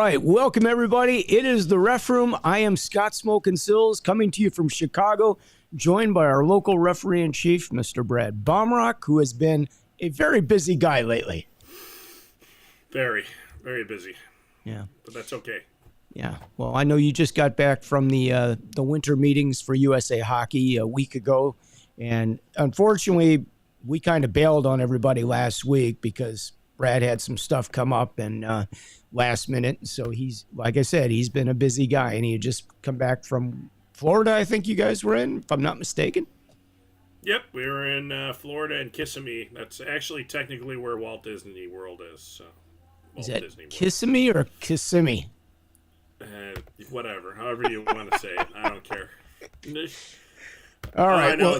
right, welcome everybody. It is the Ref Room. I am Scott Smokin Silz, coming to you from Chicago, joined by our local referee in chief, Mr. Brad Baumruck, who has been a very busy guy lately. Very, very busy. Yeah, but that's okay. Yeah, well, I know you just got back from the winter meetings for USA Hockey a week ago, and unfortunately, we kind of bailed on everybody last week because Brad had some stuff come up and last minute. So he's, like I said, he's been a busy guy, and he had just come back from Florida. I think you guys were in, if I'm not mistaken. Yep, we were in Florida and Kissimmee. That's actually technically where Walt Disney World is. So, is that Kissimmee or Kissimmee? Whatever, however you want to say it. I don't care. All right. Well,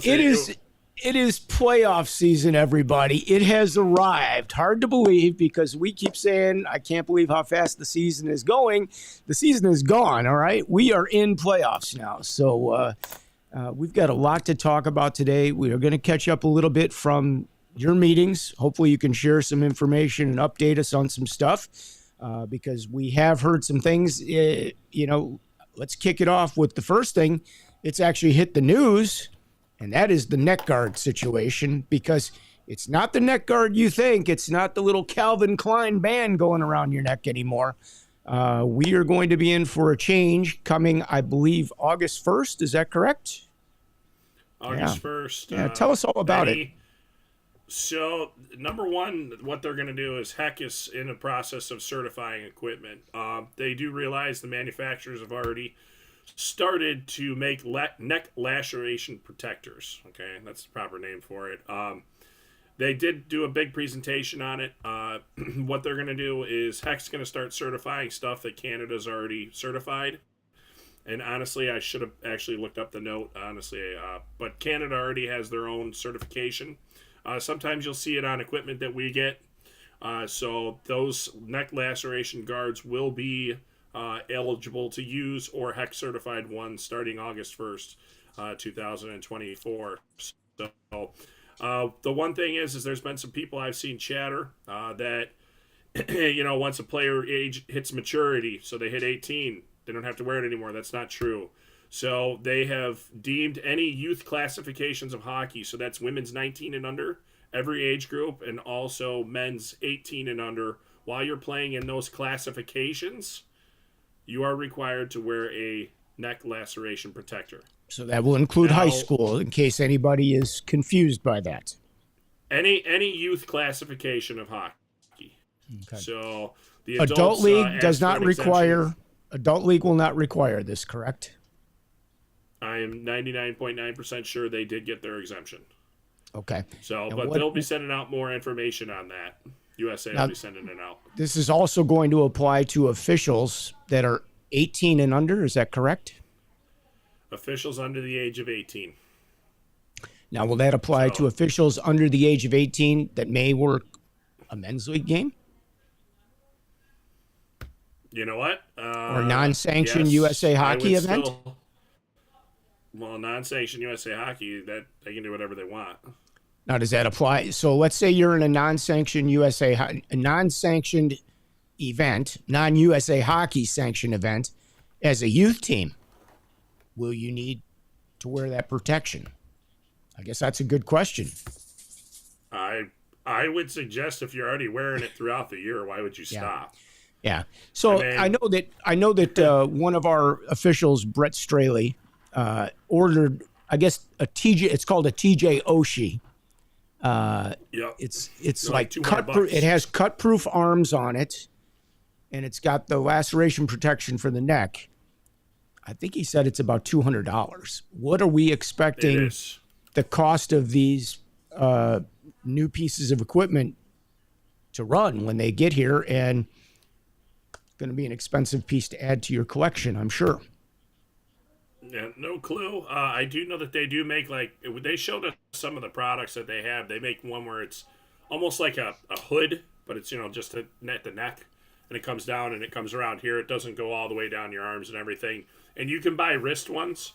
it is playoff season, everybody. It has arrived. Hard to believe because we keep saying, I can't believe how fast the season is going. The season is gone, all right? We are in playoffs now. So we've got a lot to talk about today. We are going to catch up a little bit from your meetings. Hopefully you can share some information and update us on some stuff because we have heard some things. Let's kick it off with the first thing. It's actually hit the news. And that is the neck guard situation, because it's not the neck guard you think. It's not the little Calvin Klein band going around your neck anymore. We are going to be in for a change coming, I believe, August 1st. Is that correct? August 1st. Yeah, tell us all about it. So, number one, what they're going to do is Heck is in the process of certifying equipment. They do realize the manufacturers have already started to make neck laceration protectors. Okay, that's the proper name for it. They did do a big presentation on it. What they're going to do is Heck's going to start certifying stuff that Canada's already certified. And honestly, I should have actually looked up the note, honestly. But Canada already has their own certification. Sometimes you'll see it on equipment that we get. So those neck laceration guards will be eligible to use or Heck certified ones starting August 1st, 2024. So the one thing is there's been some people I've seen chatter that, once a player age hits maturity, so they hit 18, they don't have to wear it anymore. That's not true. So they have deemed any youth classifications of hockey, so that's women's 19 and under, every age group, and also men's 18 and under. While you're playing in those classifications, you are required to wear a neck laceration protector. So that will include high school, in case anybody is confused by that. Any youth classification of hockey. Okay. So the adult league does not require. Adult league will not require this, correct? I am 99.9% sure they did get their exemption. Okay. So, but they'll be sending out more information on that. USA will be sending it out. This is also going to apply to officials that are 18 and under. Is that correct? Officials under the age of 18. Now, will that apply to officials under the age of 18 that may work a men's league game? You know what? Or non-sanctioned USA Hockey event? Non-sanctioned USA Hockey, that they can do whatever they want. Now, does that apply? So let's say you're in a non-sanctioned non-sanctioned event, non-USA Hockey sanctioned event as a youth team. Will you need to wear that protection? I guess that's a good question. I would suggest if you're already wearing it throughout the year, why would you stop? Yeah. So I know that one of our officials, Brett Straley, ordered, I guess, a TJ. It's called a TJ Oshie. It's like cut-proof. It has cut-proof arms on it, and it's got the laceration protection for the neck. I think he said it's about $200. What are we expecting the cost of these new pieces of equipment to run when they get here? And it's going to be an expensive piece to add to your collection, I'm sure. Yeah, no clue. I do know that they do make, they showed us some of the products that they have. They make one where it's almost like a hood, but it's, just the neck, and it comes down and it comes around here. It doesn't go all the way down your arms and everything. And you can buy wrist ones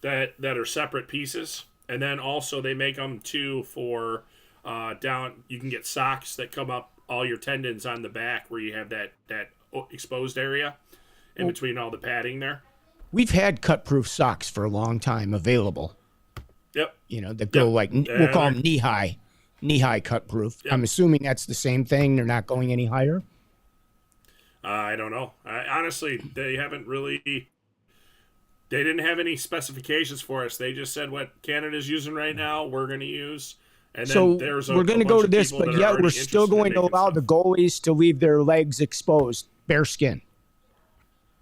that are separate pieces. And then also they make them too for down. You can get socks that come up all your tendons on the back where you have that exposed area in between all the padding there. We've had cut-proof socks for a long time available. Yep. That go like, we'll call them knee-high cut-proof. Yep. I'm assuming that's the same thing. They're not going any higher? I don't know. Honestly, they haven't really... They didn't have any specifications for us. They just said what Canada's using right now, we're going to use. And so then there's we're going to go to this, but yet we're still going to allow the goalies to leave their legs exposed, bare skin.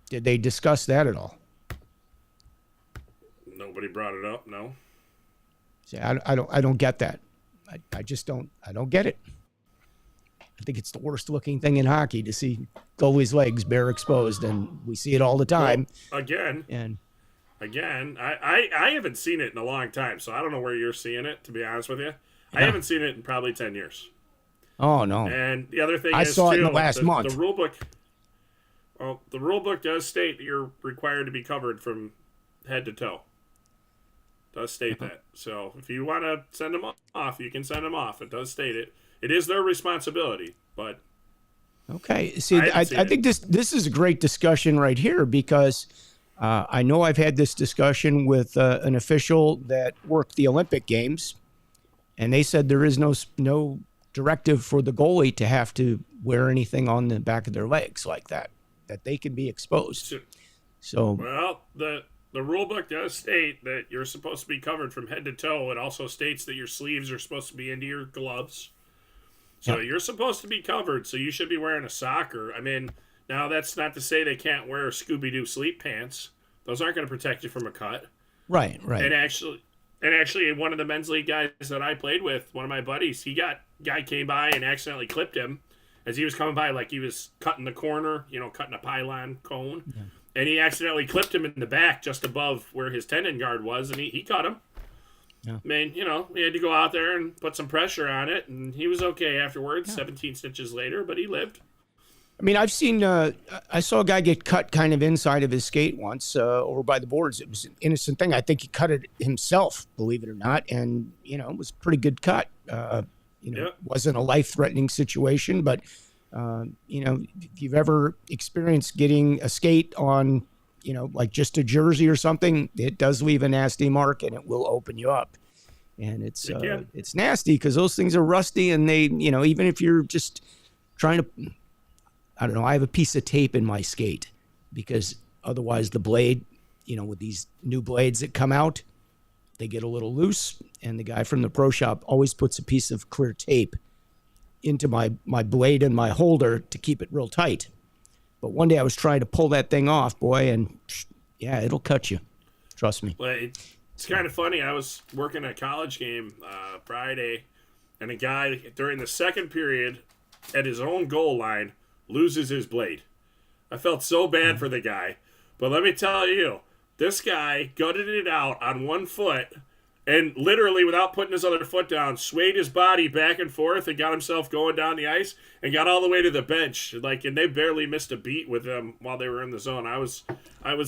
Did they discuss that at all? Nobody brought it up, no. See, I don't get that. I just don't get it. I think it's the worst looking thing in hockey to see goalies' legs bare exposed, and we see it all the time. Well, again, I haven't seen it in a long time, so I don't know where you're seeing it, to be honest with you. Yeah. I haven't seen it in probably 10 years. Oh, no. And the other thing I saw it in the last month. The rule book does state that you're required to be covered from head to toe. It does state that. So if you want to send them off, you can send them off. It does state it. It is their responsibility, but... Okay. See, I think this is a great discussion right here because I know I've had this discussion with an official that worked the Olympic Games, and they said there is no directive for the goalie to have to wear anything on the back of their legs like that they can be exposed. So well, the rule book does state that you're supposed to be covered from head to toe. It also states that your sleeves are supposed to be into your gloves. So you're supposed to be covered, so you should be wearing a socker. I mean, now that's not to say they can't wear Scooby-Doo sleep pants. Those aren't going to protect you from a cut. Right. And actually, one of the men's league guys that I played with, one of my buddies, guy came by and accidentally clipped him as he was coming by, like he was cutting the corner, cutting a pylon cone. Yeah. And he accidentally clipped him in the back just above where his tendon guard was, and he cut him. Yeah. I mean, we had to go out there and put some pressure on it, and he was okay afterwards, 17 stitches later, but he lived. I mean, I've seen, I saw a guy get cut kind of inside of his skate once over by the boards. It was an innocent thing. I think he cut it himself, believe it or not, and, it was a pretty good cut. It wasn't a life-threatening situation, but, if you've ever experienced getting a skate on, like just a jersey or something, it does leave a nasty mark and it will open you up. And it's nasty because those things are rusty and they, even if you're just trying to, I don't know, I have a piece of tape in my skate because otherwise the blade, with these new blades that come out, they get a little loose. And the guy from the pro shop always puts a piece of clear tape into my blade and my holder to keep it real tight. But one day I was trying to pull that thing off, boy, and it'll cut you. Trust me. Well, it's kind of funny. I was working a college game Friday, and a guy during the second period at his own goal line loses his blade. I felt so bad for the guy. But let me tell you, this guy gutted it out on one foot and literally, without putting his other foot down, swayed his body back and forth and got himself going down the ice and got all the way to the bench. And they barely missed a beat with him while they were in the zone. I was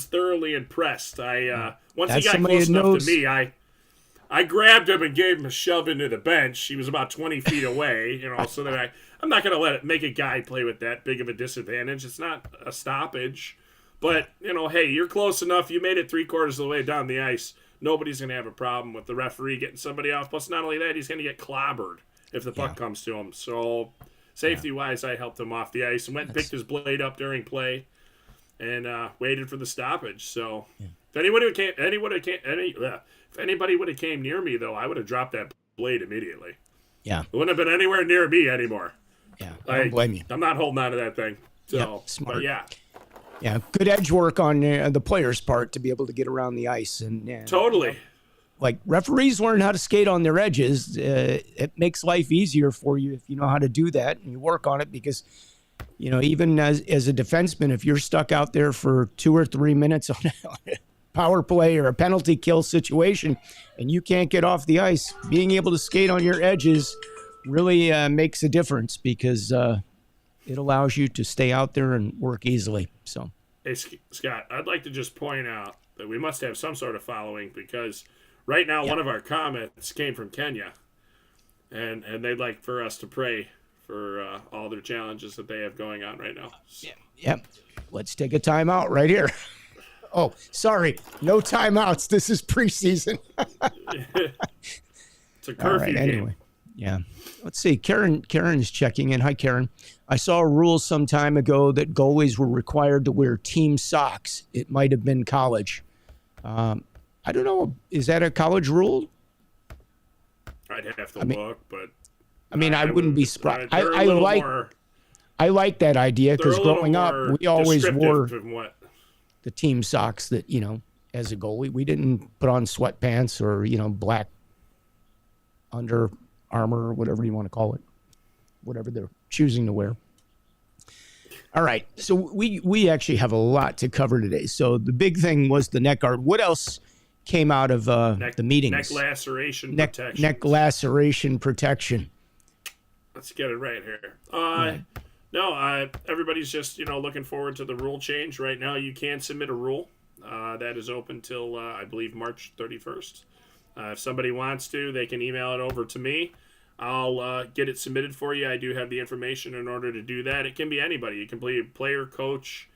thoroughly impressed. Once he got close enough to me, I grabbed him and gave him a shove into the bench. He was about 20 feet away, so that I'm not going to make a guy play with that big of a disadvantage. It's not a stoppage. But, hey, you're close enough. You made it 3/4 of the way down the ice. Nobody's going to have a problem with the referee getting somebody off. Plus, not only that, he's going to get clobbered if the puck comes to him. So, safety-wise, I helped him off the ice and went and picked his blade up during play and waited for the stoppage. So, if anybody would have came near me, though, I would have dropped that blade immediately. Yeah. It wouldn't have been anywhere near me anymore. Yeah, I don't blame you. I'm not holding on to that thing. So, smart. But yeah. Yeah, good edge work on the player's part to be able to get around the ice. And totally. Like referees learn how to skate on their edges. It makes life easier for you if you know how to do that and you work on it because, even as a defenseman, if you're stuck out there for 2 or 3 minutes on a power play or a penalty kill situation and you can't get off the ice, being able to skate on your edges really makes a difference because it allows you to stay out there and work easily. So, hey, Scott, I'd like to just point out that we must have some sort of following because right now one of our comments came from Kenya, and they'd like for us to pray for all their challenges that they have going on right now. So. Yep. Let's take a timeout right here. Oh, sorry. No timeouts. This is preseason. It's a curfew game. Anyway. Yeah. Let's see. Karen's checking in. Hi, Karen. I saw a rule some time ago that goalies were required to wear team socks. It might have been college. I don't know. Is that a college rule? I'd have to look, but I wouldn't be surprised. I like that idea because growing up, we always wore the team socks that, as a goalie, we didn't put on sweatpants or, black Under Armour or whatever you want to call it, whatever they're choosing to wear. All right. So we actually have a lot to cover today. So the big thing was the neck guard. What else came out of the meetings? Neck laceration protection. Neck laceration protection. Let's get it right here. No, everybody's just, looking forward to the rule change. Right now, you can submit a rule. That is open till, I believe, March 31st. If somebody wants to, they can email it over to me. I'll get it submitted for you. I do have the information in order to do that. It can be anybody. It can be a player, coach,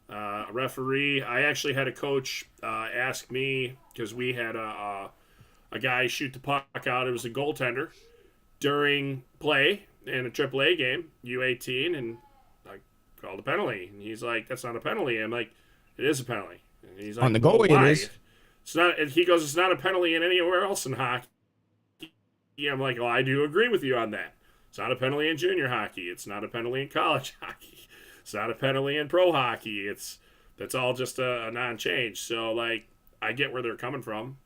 a referee. I actually had a coach ask me, because we had a guy shoot the puck out. It was a goaltender during play in a AAA game, U18, and I called a penalty. And he's like, that's not a penalty. I'm like, it is a penalty. And he's like, on the goalie, it is. It's not. He goes, it's not a penalty in anywhere else in hockey. I'm like, well, I do agree with you on that. It's not a penalty in junior hockey. It's not a penalty in college hockey. It's not a penalty in pro hockey. That's all just a non-change. So, I get where they're coming from.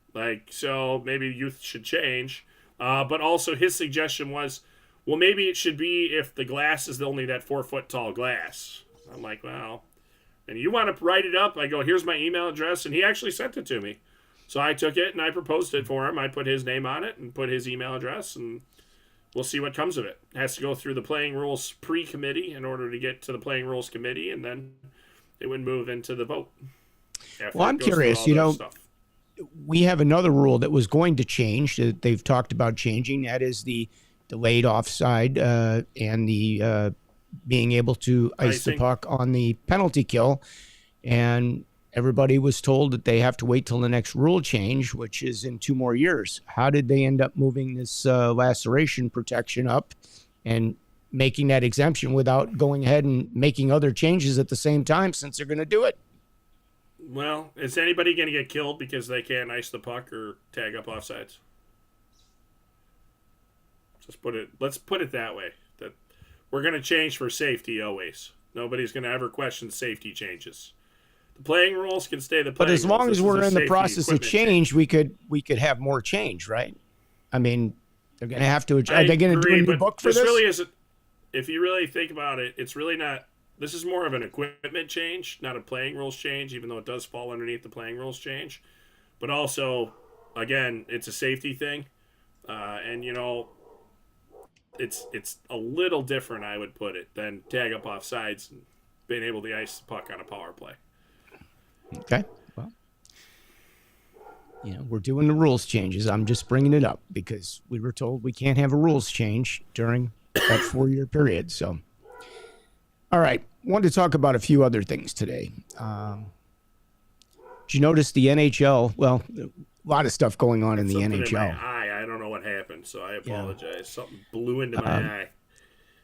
So maybe youth should change. But also his suggestion was, well, maybe it should be if the glass is only that 4-foot tall glass. I'm like, well, and you want to write it up? I go, here's my email address. And he actually sent it to me. So I took it and I proposed it for him. I put his name on it and put his email address, and we'll see what comes of it. It has to go through the playing rules pre-committee in order to get to the playing rules committee, and then it would move into the vote. Well, I'm curious, we have another rule that was going to change that they've talked about changing. That is the delayed offside and the being able to ice the puck on the penalty kill. And everybody was told that they have to wait till the next rule change, which is in 2 more years. How did they end up moving this laceration protection up and making that exemption without going ahead and making other changes at the same time, since they're going to do it? Well, is anybody going to get killed because they can't ice the puck or tag up offsides? Let's put it that way. That we're going to change for safety always. Nobody's going to ever question safety changes. The playing rules can stay the playing rules. But as long as we're in the process of change, we could have more change, right? I mean, they're going to have to. Are they going to do a new book for this? This really isn't. If you really think about it, it's really not. This is more of an equipment change, not a playing rules change, even though it does fall underneath the playing rules change. But also, again, it's a safety thing, and it's a little different, I would put it, than tag up offsides and being able to ice the puck on a power play. Okay. Well, we're doing the rules changes. I'm just bringing it up because we were told we can't have a rules change during that 4-year period. So, all right. Wanted to talk about a few other things today. Did you notice the NHL? Well, a lot of stuff going on in the NHL. In my eye. I don't know what happened, so I apologize. Yeah. Something blew into my eye.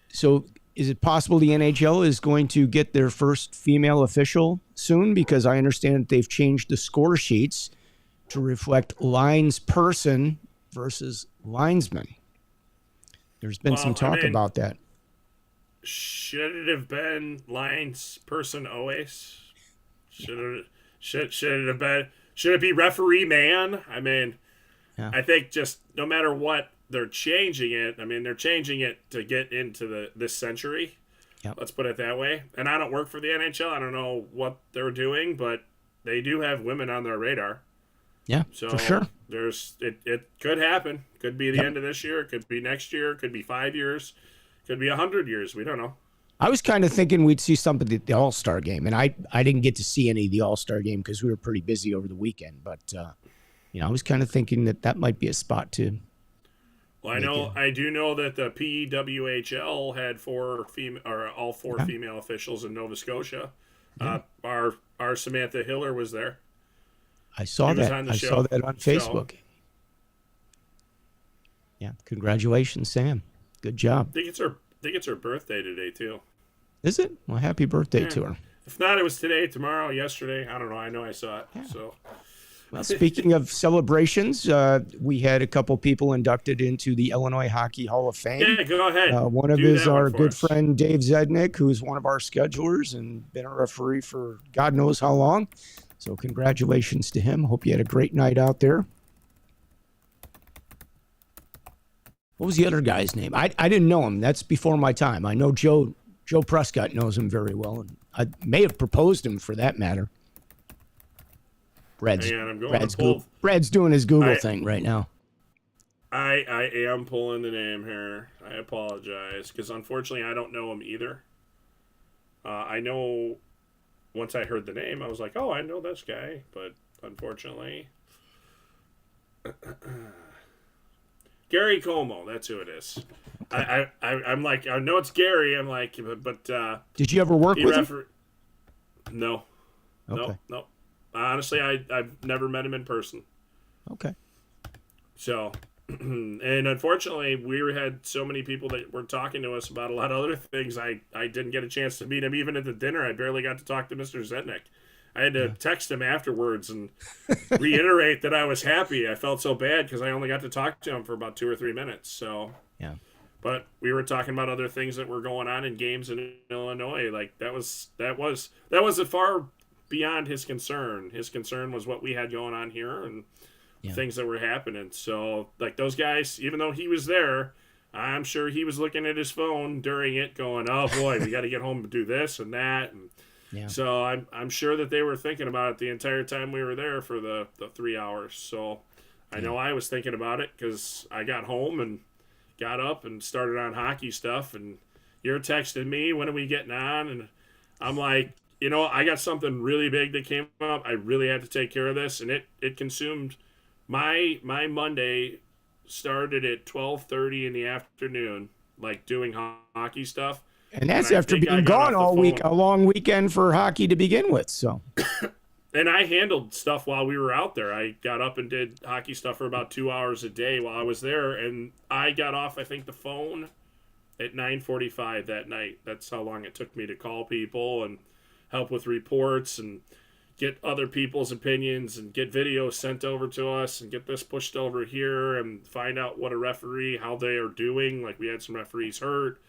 So is it possible the NHL is going to get their first female official soon? Because I understand that they've changed the score sheets to reflect linesperson versus linesman. There's been some talk about that. Should it have been linesperson always? Should it have been? Should it be referee man? I mean, I think just no matter what, they're changing it. I mean, they're changing it to get into this century. Yep. Let's put it that way. And I don't work for the NHL. I don't know what they're doing, but they do have women on their radar. Yeah, so for sure. It could happen. Could be the end of this year. It could be next year. It could be 5 years. It could be 100 years. We don't know. I was kind of thinking we'd see something at the All-Star game, and I didn't get to see any of the All-Star game because we were pretty busy over the weekend. But I was kind of thinking that might be a spot too. Well, I do know that the PEWHL had all four Yeah. female officials in Nova Scotia. Yeah. Our Samantha Hiller was there. I saw She was that. on the I saw show. that on So, Facebook. Yeah. Congratulations, Sam. Good job. I think it's her birthday today too. Is it? Well, happy birthday Yeah. to her. If not, it was today, tomorrow, yesterday. I don't know. I know I saw it. Yeah. So. Well, speaking of celebrations, we had a couple people inducted into the Illinois Hockey Hall of Fame. Yeah, go ahead. One of Do is that one our for good us. friend Dave Zednick, who's one of our schedulers and been a referee for God knows how long. So congratulations to him. Hope you had a great night out there. What was the other guy's name? I didn't know him. That's before my time. I know Joe Prescott knows him very well, and I may have proposed him for that matter. Brad's doing his Google thing right now. I am pulling the name here. I apologize because unfortunately I don't know him either. I know once I heard the name, I was like, oh, I know this guy, but unfortunately, Gary Como, that's who it is. Okay. I'm like, I know it's Gary. I'm like, but did you ever work with him? No. Okay. No. Honestly, I've never met him in person. Okay. So, and unfortunately, we had so many people that were talking to us about a lot of other things. I didn't get a chance to meet him even at the dinner. I barely got to talk to Mr. Zednick. I had to text him afterwards and reiterate that I was happy. I felt so bad because I only got to talk to him for about 2 or 3 minutes. So, yeah. But we were talking about other things that were going on in games in Illinois. Like that was a far beyond his concern. His concern was what we had going on here and things that were happening. So, like those guys, even though he was there, I'm sure he was looking at his phone during it, going, "Oh boy, we got to get home and do this and that." And so I'm sure that they were thinking about it the entire time we were there for the 3 hours. So I know I was thinking about it because I got home and got up and started on hockey stuff, and you're texting me, when are we getting on? And I'm like, I got something really big that came up. I really had to take care of this, and it consumed my Monday. Started at 12:30 in the afternoon, like doing hockey stuff. And that's after being gone all week, a long weekend for hockey to begin with. So, and I handled stuff while we were out there. I got up and did hockey stuff for about 2 hours a day while I was there, and I got off, I think, the phone at 9:45 that night. That's how long it took me to call people and help with reports and get other people's opinions and get videos sent over to us and get this pushed over here and find out what a referee, how they are doing. Like we had some referees hurt.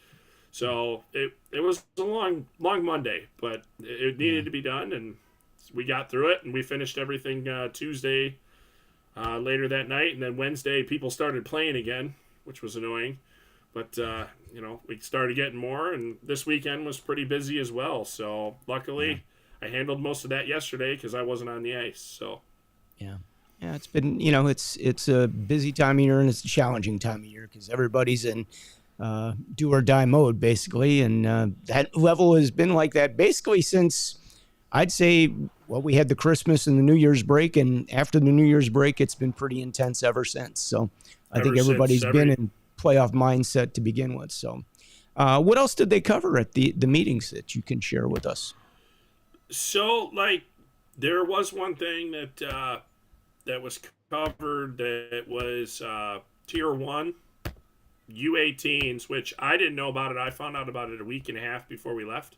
So it was a long Monday, but it needed to be done, and we got through it, and we finished everything Tuesday later that night, and then Wednesday people started playing again, which was annoying. But, we started getting more, and this weekend was pretty busy as well. So luckily I handled most of that yesterday because I wasn't on the ice. So yeah, it's been, it's a busy time of year, and it's a challenging time of year because everybody's in do or die mode basically, and that level has been like that basically since, I'd say, we had the Christmas and the New Year's break, and after the New Year's break it's been pretty intense ever since. So I think everybody's been in playoff mindset to begin with. So what else did they cover at the meetings that you can share with us? So, there was one thing that was covered that was Tier 1 U18s, which I didn't know about it. I found out about it a week and a half before we left.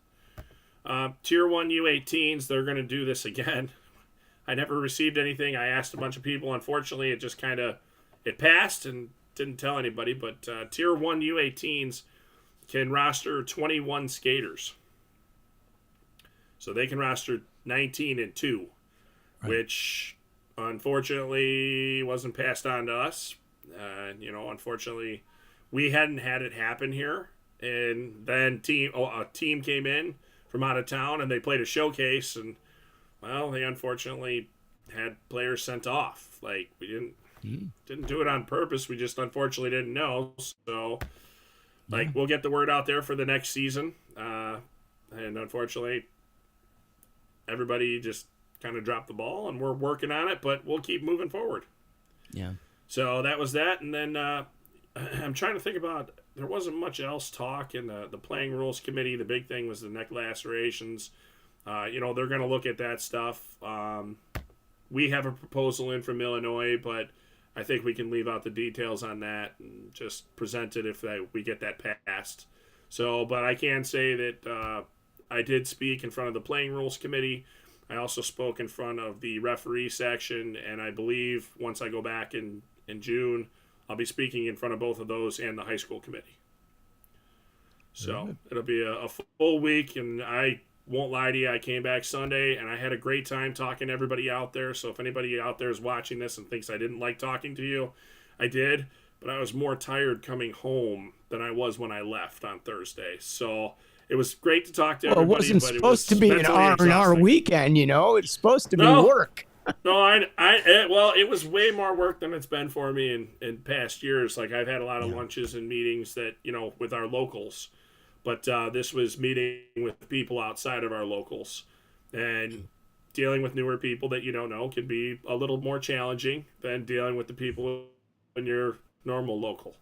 Tier 1 U18s, they're going to do this again. I never received anything. I asked a bunch of people. Unfortunately, it just it passed and didn't tell anybody. But Tier 1 U18s can roster 21 skaters. So they can roster 19 and 2, which unfortunately wasn't passed on to us. Unfortunately, we hadn't had it happen here, and then a team came in from out of town and they played a showcase, and they unfortunately had players sent off. Like we didn't do it on purpose. We just unfortunately didn't know. So we'll get the word out there for the next season, and unfortunately everybody just kind of dropped the ball, and we're working on it, but we'll keep moving forward. Yeah. So that was that, and then I'm trying to think about. There wasn't much else talk in the playing rules committee. The big thing was the neck lacerations. They're going to look at that stuff. We have a proposal in from Illinois, but I think we can leave out the details on that and just present it if we get that passed. So, but I can say that I did speak in front of the playing rules committee. I also spoke in front of the referee section, and I believe once I go back in June, I'll be speaking in front of both of those and the high school committee. So it'll be a full week, and I won't lie to you, I came back Sunday, and I had a great time talking to everybody out there. So if anybody out there is watching this and thinks I didn't like talking to you, I did, but I was more tired coming home than I was when I left on Thursday. So it was great to talk to everybody. It wasn't supposed to be an R&R weekend, It's supposed to be work. No, it was way more work than it's been for me in past years. Like, I've had a lot of lunches and meetings that, with our locals. But this was meeting with people outside of our locals. And dealing with newer people that you don't know can be a little more challenging than dealing with the people in your normal local.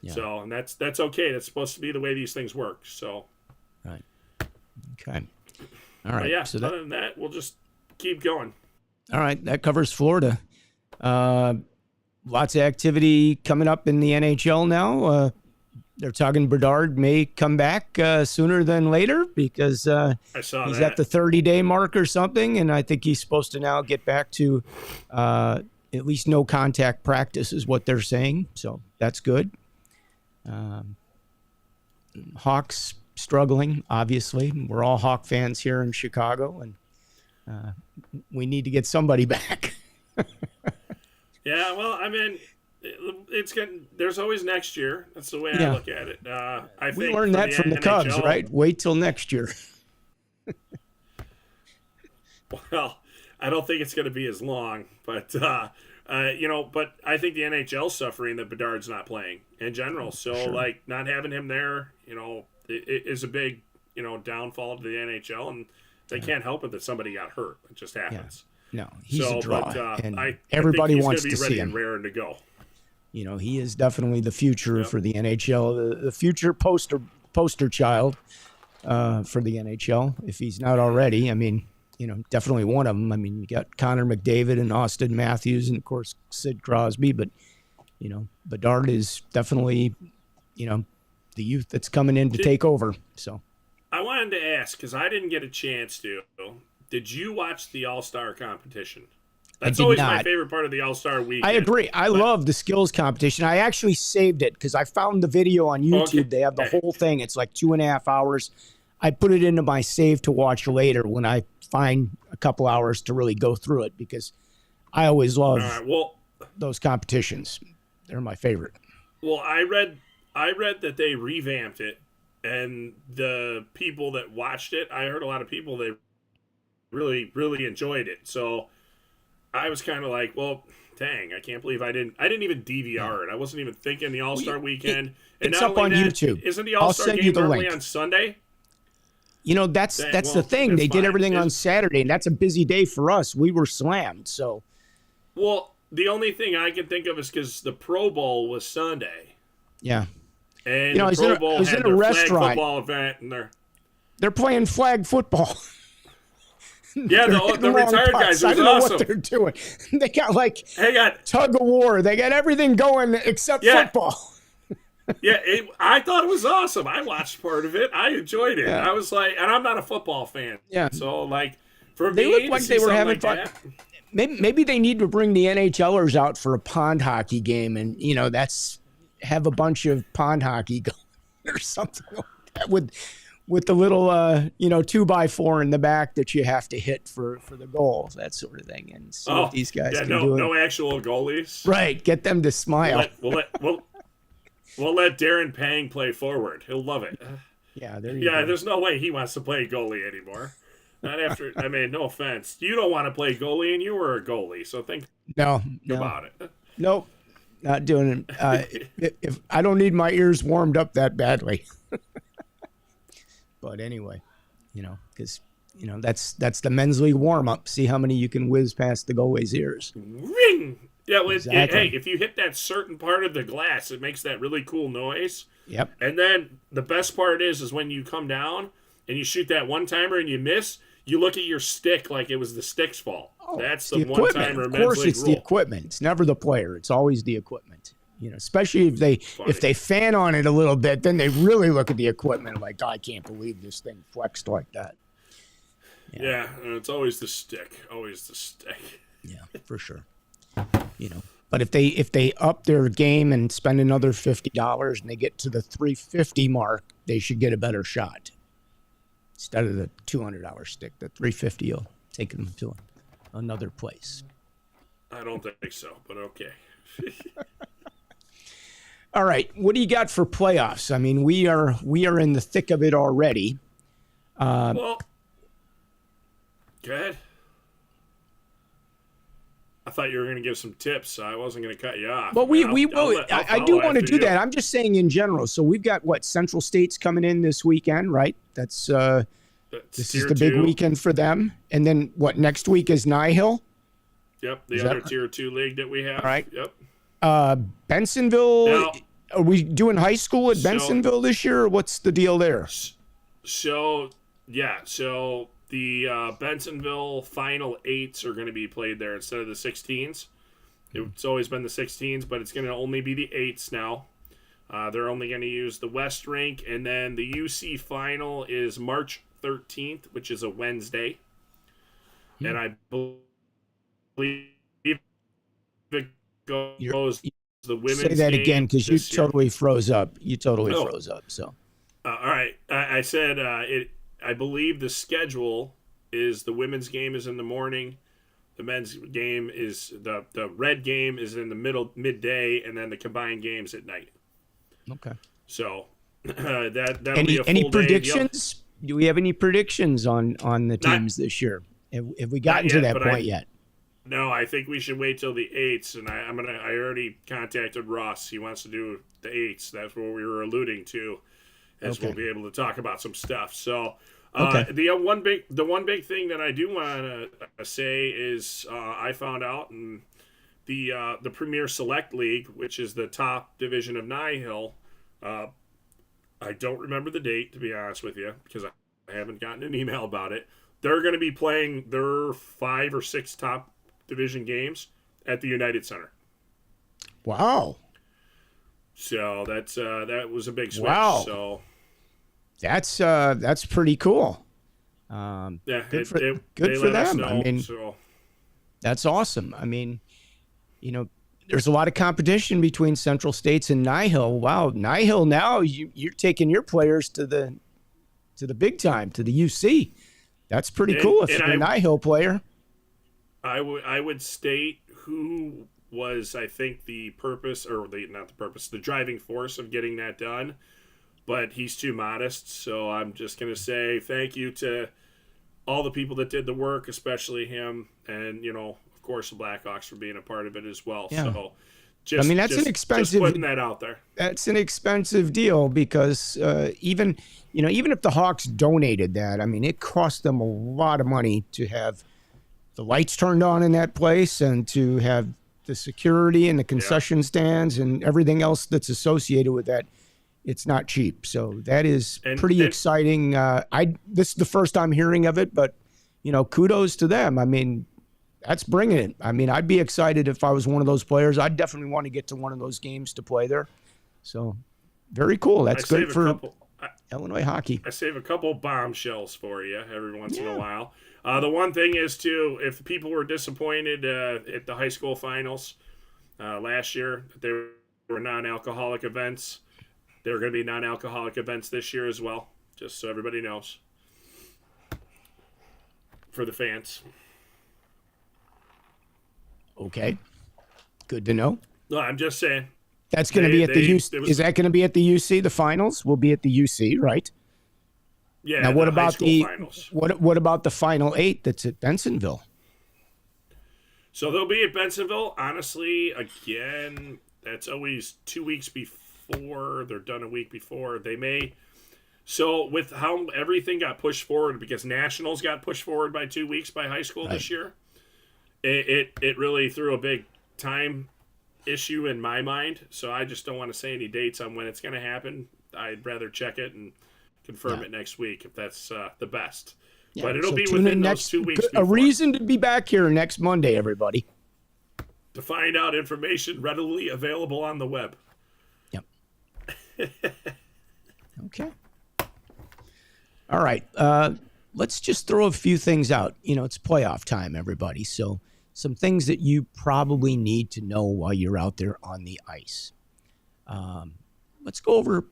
Yeah. So, and that's okay. That's supposed to be the way these things work. So, right. Okay. All right. But yeah. So other than that, we'll just keep going. All right. That covers Florida. Lots of activity coming up in the NHL now. They're talking Bedard may come back sooner than later because he's at the 30-day mark or something, and I think he's supposed to now get back to at least no contact practice is what they're saying. So that's good. Hawks struggling, obviously. We're all Hawk fans here in Chicago, and we need to get somebody back. Yeah, well, I mean, there's always next year. That's the way I look at it. I we learned that from the Cubs, right? Wait till next year. Well, I don't think it's going to be as long, but but I think the NHL's suffering that Bedard's not playing in general. So like not having him there, it is a big downfall to the NHL, and they can't help it that somebody got hurt. It just happens. No, he's a draw, and everybody wants to see him. And raring to go. He is definitely the future for the NHL, the future poster child for the NHL. If he's not already, I mean, definitely one of them. I mean, you got Connor McDavid and Austin Matthews, and of course Sid Crosby. But Bedard is definitely, the youth that's coming in to take over. So I wanted to ask because I didn't get a chance to. Did you watch the All-Star competition? That's always my favorite part of the All-Star weekend. I agree. I love the skills competition. I actually saved it because I found the video on YouTube. Okay. They have the whole thing. It's like 2.5 hours. I put it into my save to watch later when I find a couple hours to really go through it because I always love those competitions. They're my favorite. Well, I read that they revamped it, and the people that watched it, I heard a lot of people that really, really enjoyed it. So I was kind of like, well, dang, I can't believe I didn't even DVR it. I wasn't even thinking the All-Star weekend. It's up on YouTube. Isn't the All-Star game normally on Sunday? That's the thing. They did everything on Saturday, and that's a busy day for us. We were slammed, so. Well, the only thing I can think of is because the Pro Bowl was Sunday. Yeah. And the Pro Bowl had their flag football event, and they're playing flag football. Yeah, the retired guys. I don't know what they're doing. They got tug of war. They got everything going except football. I thought it was awesome. I watched part of it. I enjoyed it. I was like, and I'm not a football fan. Yeah. So for they me, looked like they were having fun. Maybe they need to bring the NHLers out for a pond hockey game, and have a bunch of pond hockey going or something like that with the little 2x4 in the back that you have to hit for the goals, that sort of thing, and see what these guys can do. No actual goalies. Right, get them to smile. We'll let Darren Pang play forward. He'll love it. Yeah, there you go. There's no way he wants to play goalie anymore. Not after. I mean, no offense. You don't want to play goalie, and you were a goalie, so think about it. Nope, not doing it. If I don't need my ears warmed up that badly. But anyway, because that's the men's league warm up. See how many you can whiz past the goalie's ears. Ring. Yeah, well, Exactly. hey, if you hit that certain part of the glass, it makes that really cool noise. Yep. And then the best part is when you come down and you shoot that one timer and you miss, you look at your stick like it was the stick's fault. Oh, That's it's the one timer Of men's course, league it's rule. the equipment. It's never the player. It's always the equipment. Especially if they fan on it a little bit, then they really look at the equipment like, oh, I can't believe this thing flexed like that. Yeah, and it's always the stick. Always the stick. Yeah, for sure. But if they up their game and spend another $50 and they get to the 350 mark, they should get a better shot instead of the $200 stick. The 350 will take them to another place. I don't think so, but okay. All right, what do you got for playoffs? I mean, we are in the thick of it already. Well, go ahead. I thought you were going to give some tips, so I wasn't going to cut you off. Well, I do want to do that. I'm just saying in general. So we've got Central State's coming in this weekend, right? This is the big weekend for them. And then next week is Nihil? Yep, the other Tier 2 league that we have. All right. Yep. Bensenville, now, are we doing high school at Bensenville this year, or what's the deal there? So the Bensenville Final 8s are going to be played there instead of the 16s. It's always been the 16s, but it's going to only be the 8s now. They're only going to use the West Rink, and then the UC Final is March 13th, which is a Wednesday. And I believe it goes the women's Say that again, because you totally froze up. Froze up. So, all right. I said I believe the schedule is the women's game is in the morning, the men's game is the red game is in the midday, and then the combined games at night. Okay. So that'll be a full any day. predictions? Do we have any predictions on the teams this year? Have we gotten to that point yet? No, I think we should wait till the 8s, and I already contacted Ross. He wants to do the 8s. That's what we were alluding to, as we'll be able to talk about some stuff. So, the one big thing that I do want to say is I found out in the Premier Select League, which is the top division of Nihil. I don't remember the date, to be honest with you, because I haven't gotten an email about it. They're going to be playing their 5 or 6 top division games at the United Center. Wow. So that was a big switch. Wow. So that's pretty cool. Good for them. I mean, that's awesome. I mean, there's a lot of competition between Central States and Nihil. Wow, Nihil now you're taking your players to the big time, to the UC. That's pretty cool if you're a Nihil player. I would state who was, I think, the driving force of getting that done, but he's too modest, so I'm just going to say thank you to all the people that did the work, especially him, and, of course, the Blackhawks for being a part of it as well. Yeah. So that's an expensive. Just putting that out there. That's an expensive deal because even if the Hawks donated that, I mean, it cost them a lot of money to have the lights turned on in that place and to have the security and the concession stands and everything else that's associated with that. It's not cheap. So that is pretty exciting. This is the first I'm hearing of it, but kudos to them. I mean, that's bringing it. I mean, I'd be excited if I was one of those players. I'd definitely want to get to one of those games to play there. So very cool. That's good for Illinois hockey. I save a couple bombshells for you every once in a while. The one thing is, too, if people were disappointed at the high school finals last year, that they were non-alcoholic events, there are going to be non-alcoholic events this year as well, just so everybody knows, for the fans. Okay. Good to know. No, I'm just saying. That's going to be at the UC. Is that going to be at the UC? The finals will be at the UC, right? Yeah. Now, what about the finals? What about the final 8 that's at Bensenville? So they'll be at Bensenville. Honestly, again, that's always 2 weeks before. They're done a week before. They may. So with how everything got pushed forward, because nationals got pushed forward by 2 weeks by high school this year, it really threw a big time issue in my mind, so I just don't want to say any dates on when it's going to happen. I'd rather check it and confirm it next week if that's the best. Yeah, but it'll be within those 2 weeks. A reason to be back here next Monday, everybody. To find out information readily available on the web. Yep. Okay. All right. Let's just throw a few things out. It's playoff time, everybody. So some things that you probably need to know while you're out there on the ice. Let's go over,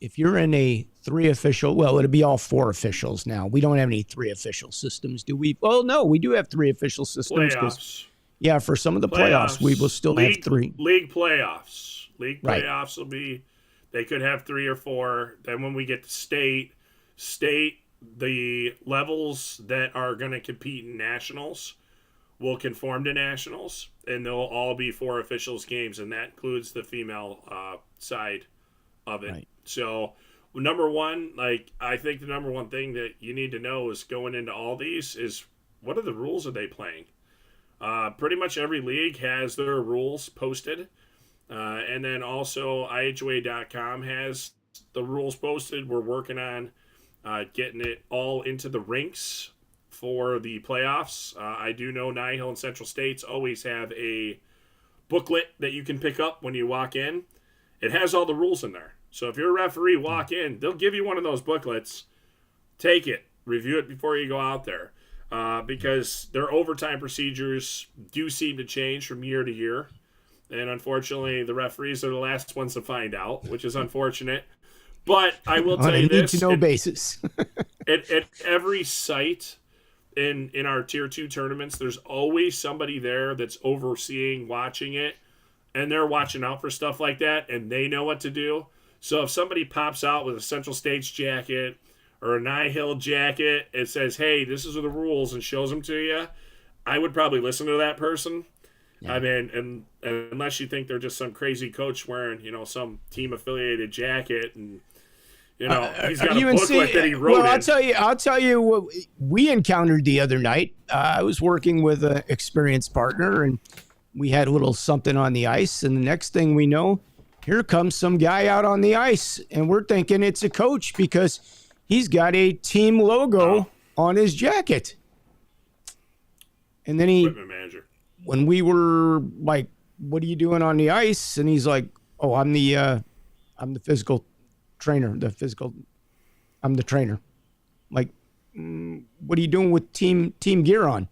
if you're in a 3 official, well, it'll be all 4 officials now. We don't have any 3 official systems, do we? Well, no, we do have 3 official systems. Playoffs. Yeah, for some of the playoffs, we will still have 3. League playoffs. League playoffs will be, they could have 3 or 4. Then when we get to state, the levels that are going to compete in nationals will conform to nationals, and they'll all be 4 officials games, and that includes the female side of it. Right. So number one, I think the number one thing that you need to know is going into all these is, what are the rules are they playing? Pretty much every league has their rules posted. And then also IHOA.com has the rules posted. We're working on getting it all into the rinks for the playoffs. I do know Nyehill and Central States always have a booklet that you can pick up when you walk in. It has all the rules in there. So if you're a referee, walk in. They'll give you one of those booklets. Take it. Review it before you go out there. Because their overtime procedures do seem to change from year to year. And unfortunately, the referees are the last ones to find out, which is unfortunate. But I will tell you this. On a need-to-know basis. at every site in our Tier 2 tournaments, there's always somebody there that's overseeing, watching it. And they're watching out for stuff like that, and they know what to do. So if somebody pops out with a Central States jacket or a Nyehill jacket, it says, hey, this is the rules, and shows them to you, I would probably listen to that person. Yeah. I mean, and unless you think they're just some crazy coach wearing, some team-affiliated jacket, and, he's got a booklet that he wrote in. I'll tell you what we encountered the other night. I was working with an experienced partner, and we had a little something on the ice, and the next thing we know, here comes some guy out on the ice, and we're thinking it's a coach because he's got a team logo on his jacket. And then equipment manager. When we were like, what are you doing on the ice? And he's like, oh, I'm the physical trainer. I'm the trainer. Like, what are you doing with team gear on?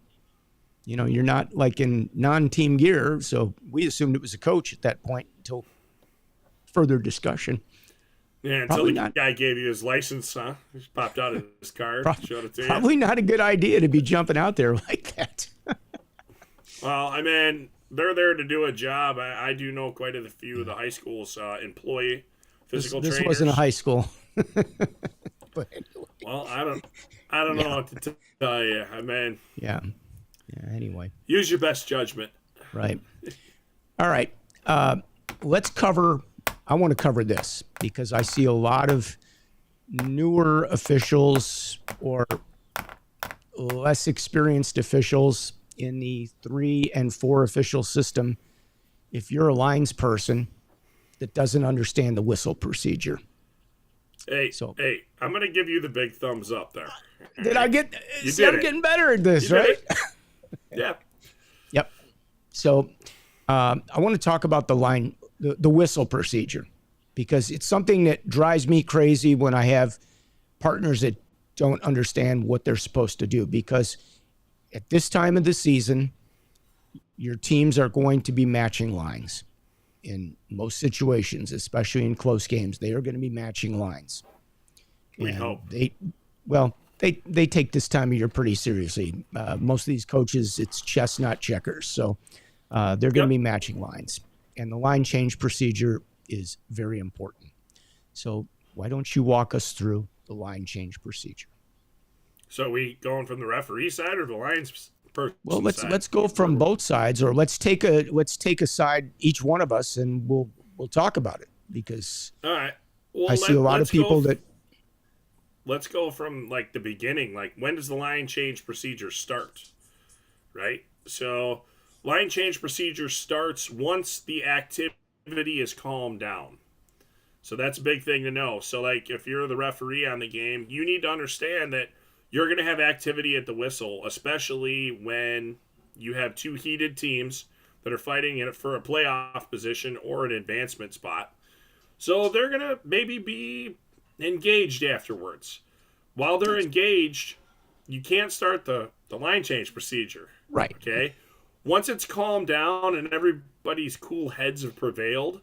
You're not like in non-team gear. So we assumed it was a coach at that point until further discussion. Yeah, until the guy gave you his license, huh? He just popped out his card, showed it to you. Probably not a good idea to be jumping out there like that. Well, I mean, they're there to do a job. I do know quite a few of the high schools employ physical trainers. This wasn't a high school. But anyway. Well, I don't know what to tell you. I mean, yeah. Anyway, use your best judgment. Right. All right. I want to cover this because I see a lot of newer officials or less experienced officials in the 3 and 4 official system. If you're a lines person that doesn't understand the whistle procedure. Hey, I'm going to give you the big thumbs up there. Did I get? See, I'm getting better at this, right? Yeah. Yep. So I want to talk about the whistle procedure, because it's something that drives me crazy when I have partners that don't understand what they're supposed to do, because at this time of the season, your teams are going to be matching lines. In most situations, especially in close games, they are going to be matching lines. We hope. They take this time of year pretty seriously. Most of these coaches, it's chess, not checkers. So they're going to be matching lines. And the line change procedure is very important. So why don't you walk us through the line change procedure? So are we going from the referee side or the lines person? Well, let's go from both sides, or let's take a side, each one of us, and we'll talk about it, because all right. Well, I see a lot of people that. Let's go from like the beginning. Like, when does the line change procedure start? Right. So Line change procedure starts once the activity is calmed down. So that's a big thing to know. So, like, if you're the referee on the game, you need to understand that you're going to have activity at the whistle, especially when you have two heated teams that are fighting in it for a playoff position or an advancement spot. So they're going to maybe be engaged afterwards. While they're engaged, you can't start the line change procedure. Right. Okay? Once it's calmed down and everybody's cool heads have prevailed,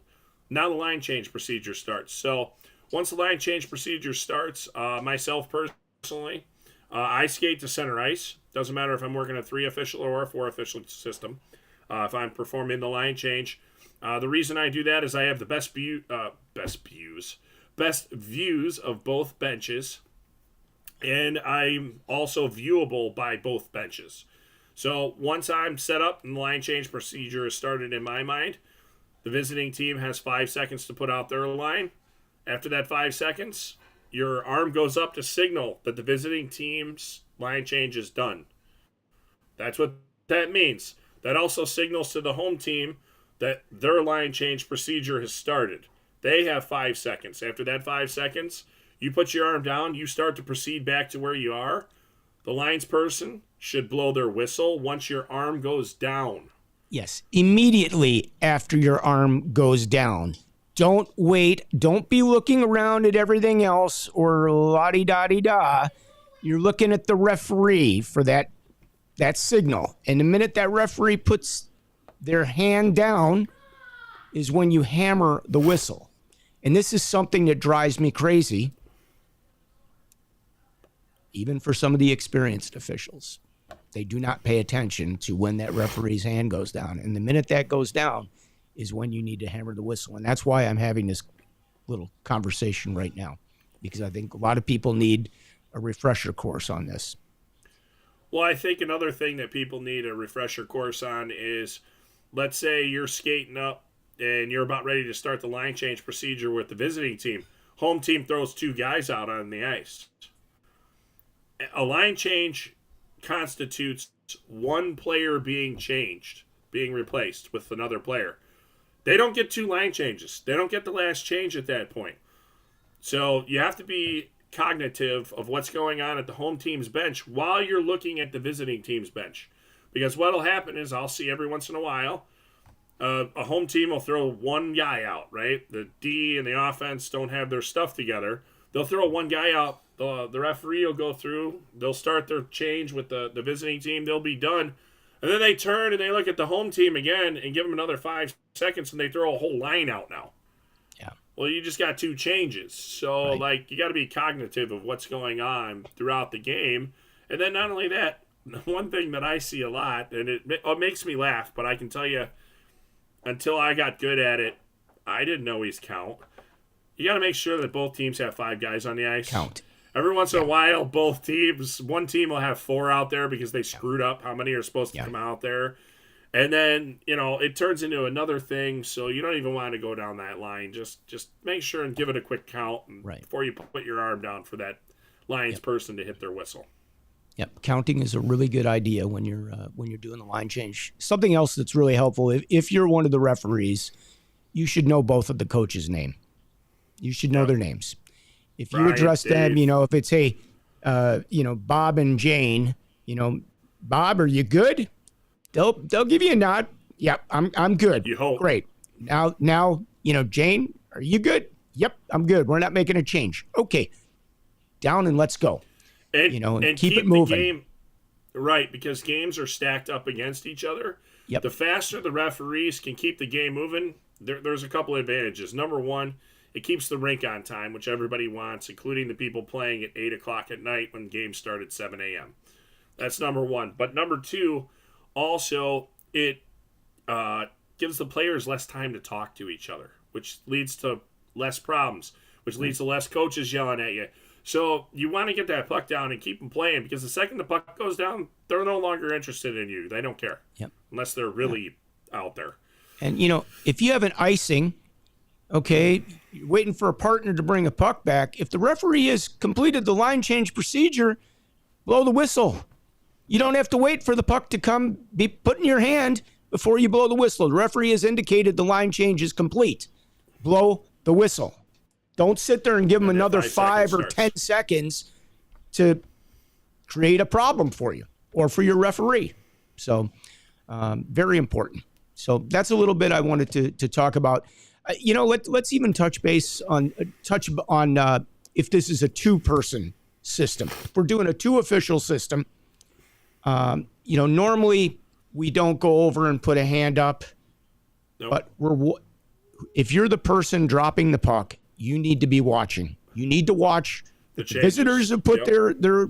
now the line change procedure starts. So once the line change procedure starts, myself personally, I skate to center ice. Doesn't matter if I'm working a 3 official or a 4 official system. If I'm performing the line change, the reason I do that is I have the best views of both benches, and I'm also viewable by both benches. So once I'm set up and the line change procedure is started in my mind, the visiting team has 5 seconds to put out their line. After that 5 seconds, your arm goes up to signal that the visiting team's line change is done. That's what that means. That also signals to the home team that their line change procedure has started. They have 5 seconds. After that 5 seconds, you put your arm down, you start to proceed back to where you are. The lines person should blow their whistle once your arm goes down. Yes, immediately after your arm goes down. Don't wait. Don't be looking around at everything else or la-di-da-di-da. You're looking at the referee for that signal. And the minute that referee puts their hand down is when you hammer the whistle. And this is something that drives me crazy, even for some of the experienced officials. They do not pay attention to when that referee's hand goes down. And the minute that goes down is when you need to hammer the whistle. And that's why I'm having this little conversation right now, because I think a lot of people need a refresher course on this. Well, I think another thing that people need a refresher course on is, let's say you're skating up and you're about ready to start the line change procedure with the visiting team. Home team throws 2 guys out on the ice. A line change constitutes one player being replaced with another player. They don't get 2 line changes. They don't get the last change at that point. So you have to be cognitive of what's going on at the home team's bench while you're looking at the visiting team's bench. Because what'll happen is, I'll see every once in a while, a home team will throw one guy out, right? The D and the offense don't have their stuff together. They'll throw one guy out. The referee will go through. They'll start their change with the visiting team. They'll be done. And then they turn and they look at the home team again and give them another 5 seconds, and they throw a whole line out now. Yeah. Well, you just got 2 changes. So, right. you got to be cognitive of what's going on throughout the game. And then not only that, one thing that I see a lot, and it makes me laugh, but I can tell you, until I got good at it, I didn't always count. You got to make sure that both teams have 5 guys on the ice. Count. Every once in a while, one team will have 4 out there because they screwed up how many are supposed to come out there. And then, it turns into another thing, so you don't even want to go down that line. Just make sure and give it a quick count before you put your arm down for that Lions person to hit their whistle. Yep, counting is a really good idea when you're doing the line change. Something else that's really helpful, if you're one of the referees, you should know both of the coaches' name. You should know their names. If you address them, if it's, hey, Bob and Jane, Bob, are you good? They'll give you a nod. Yep, I'm good. You hope. Great. Now, Jane, are you good? Yep, I'm good. We're not making a change. Okay, down and let's go. And keep it moving. The game, right, because games are stacked up against each other. Yep. The faster the referees can keep the game moving, there's a couple advantages. Number one, it keeps the rink on time, which everybody wants, including the people playing at 8 o'clock at night when games start at 7 a.m. That's number one. But number two, also, it gives the players less time to talk to each other, which leads to less problems, which leads to less coaches yelling at you. So you want to get that puck down and keep them playing, because the second the puck goes down, they're no longer interested in you. They don't care. Yep. Unless they're really out there. And, if you have an icing, okay, you're waiting for a partner to bring a puck back. If the referee has completed the line change procedure, blow the whistle. You don't have to wait for the puck to come be put in your hand. before you blow the whistle. The referee has indicated the line change is complete. Blow the whistle. Don't sit there and give them another 5 or 10 seconds to create a problem for you or for your referee. So very important. So that's a little bit I wanted to talk about. Let's even touch on if this is a 2-person system. If we're doing a 2 official system, normally we don't go over and put a hand up. Nope. But if you're the person dropping the puck, you need to be watching. You need to watch the visitors have put their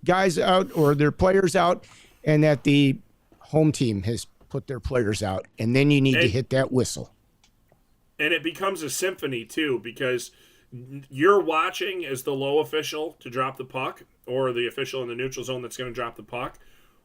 guys out or their players out, and that the home team has put their players out. And then you need to hit that whistle. And it becomes a symphony, too, because you're watching as the low official to drop the puck or the official in the neutral zone that's going to drop the puck.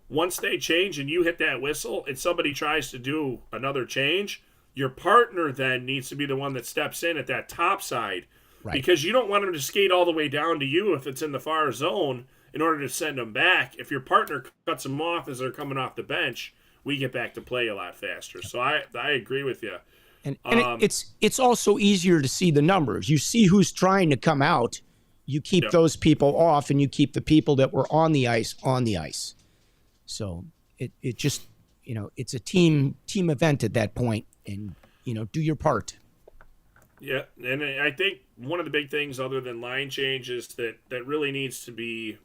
Once they change and you hit that whistle and somebody tries to do another change, your partner then needs to be the one that steps in at that top side, right? Because you don't want them to skate all the way down to you if it's in the far zone in order to send them back. If your partner cuts them off as they're coming off the bench, we get back to play a lot faster. So I agree with you. And it's also easier to see the numbers. You see who's trying to come out. You keep those people off, and you keep the people that were on the ice on the ice. So it just, it's a team event at that point, and, do your part. Yeah, and I think one of the big things other than line changes that really needs to be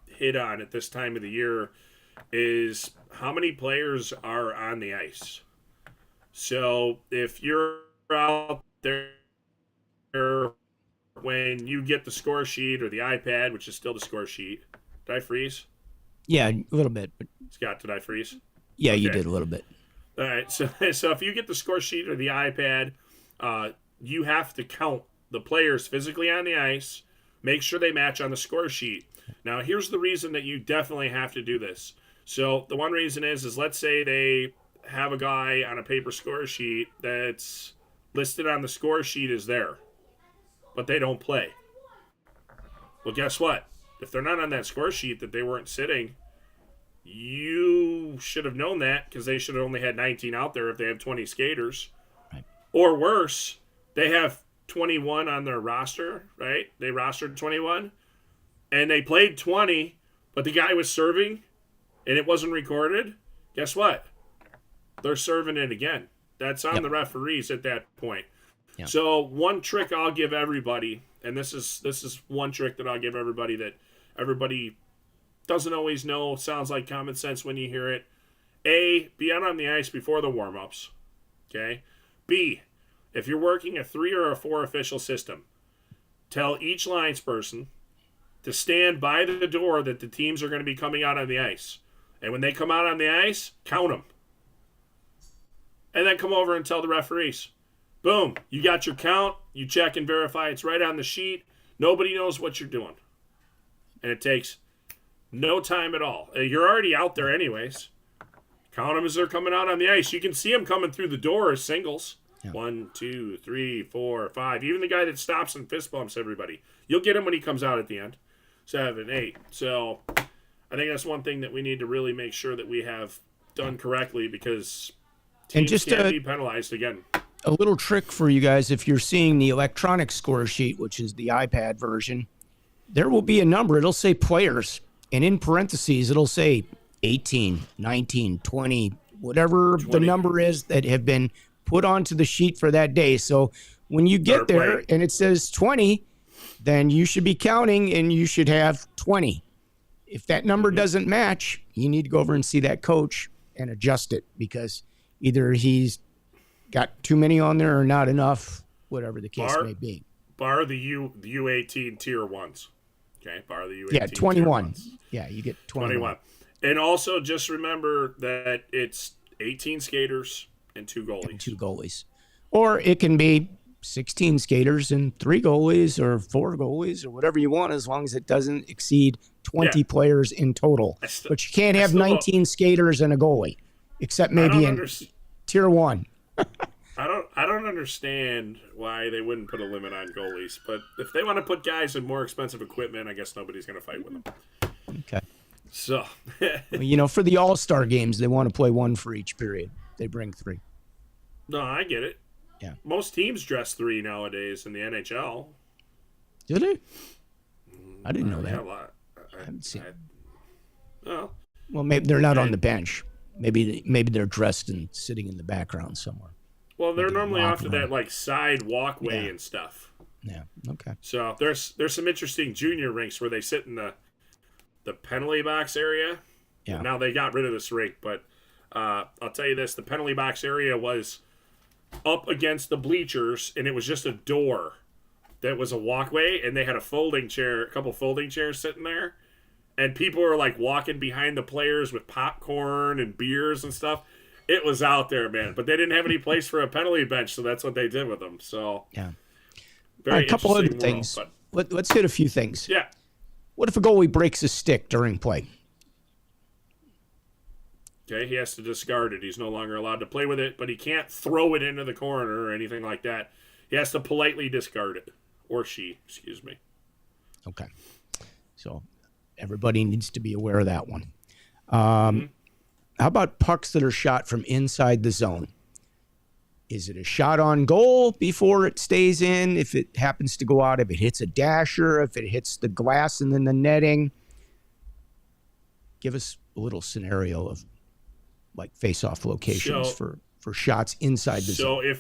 hit on at this time of the year is how many players are on the ice. So if you're out there when you get the score sheet or the iPad, which is still the score sheet, did I freeze? Yeah, a little bit. Scott, did I freeze? Yeah, okay. You did a little bit. All right, so if you get the score sheet or the iPad, you have to count the players physically on the ice, make sure they match on the score sheet. Now, here's the reason that you definitely have to do this. So the one reason is let's say they have a guy on a paper score sheet that's listed on the score sheet as there, but they don't play. Well, guess what? If they're not on that score sheet that they weren't sitting, you should have known that because they should have only had 19 out there if they have 20 skaters. Right. Or worse, they have 21 on their roster, right? They rostered 21, and they played 20, but the guy was serving, and it wasn't recorded. Guess what? They're serving it again. That's on the referees at that point. Yep. So one trick I'll give everybody, and this is one trick that I'll give everybody that everybody doesn't always know, sounds like common sense when you hear it. A, be out on the ice before the warm-ups. Okay? B, if you're working a 3 or a 4 official system, tell each linesperson to stand by the door that the teams are going to be coming out on the ice. And when they come out on the ice, count them. And then come over and tell the referees. Boom, you got your count. You check and verify it's right on the sheet. Nobody knows what you're doing. And it takes no time at all. You're already out there anyways. Count them as they're coming out on the ice. You can see them coming through the door as singles. Yeah. 1, 2, 3, 4, 5. Even the guy that stops and fist bumps everybody. You'll get him when he comes out at the end. 7, 8. So I think that's one thing that we need to really make sure that we have done correctly because teams can't be penalized again. A little trick for you guys, if you're seeing the electronic score sheet, which is the iPad version, there will be a number. It'll say players, and in parentheses, it'll say 18, 19, 20, whatever 20. The number is that have been put onto the sheet for that day. So when you get there and it says 20, then you should be counting and you should have 20. If that number doesn't match, you need to go over and see that coach and adjust it because either he's got too many on there or not enough, whatever the case may be. Bar the U18 tier 1s. Okay, bar the U18 yeah, 21. Yeah, you get 21. And also just remember that it's 18 skaters and 2 goalies. And 2 goalies. Or it can be 16 skaters and 3 goalies or 4 goalies or whatever you want as long as it doesn't exceed 20 players in total. But you can't have 19 skaters and a goalie, except maybe in tier 1. I don't understand why they wouldn't put a limit on goalies, but if they want to put guys in more expensive equipment, I guess nobody's going to fight with them. Okay. So, For the All-Star games, they want to play one for each period. They bring 3. no, I get it. Yeah. Most teams dress 3 nowadays in the NHL. Do they? I didn't know Yeah, that. a lot. I haven't seen it. Well, Maybe they're not on the bench. Maybe they're dressed and sitting in the background somewhere. they're Maybe normally off to room. that side walkway and stuff. Yeah. Okay. So there's some interesting junior rinks where they sit in the penalty box area. Yeah. Now they got rid of this rink, but I'll tell you this: the penalty box area was up against the bleachers, and it was just a door that was a walkway, and they had a couple folding chairs sitting there, and people were like walking behind the players with popcorn and beers and stuff. It was out there, man, but they didn't have any place for a penalty bench, so that's what they did with them. So yeah, very a couple other interesting things. world, Let's hit a few things. yeah. What if a goalie breaks a stick during play? Okay, he has to discard it. He's no longer allowed to play with it, but he can't throw it into the corner or anything like that. He has to politely discard it. Or she, excuse me. Okay. So everybody needs to be aware of that one. Mm-hmm. How about pucks that are shot from inside the zone? Is it a shot on goal before it stays in? If it happens to go out, if it hits a dasher, if it hits the glass and then the netting? Give us a little scenario of like face-off locations for shots inside the zone. So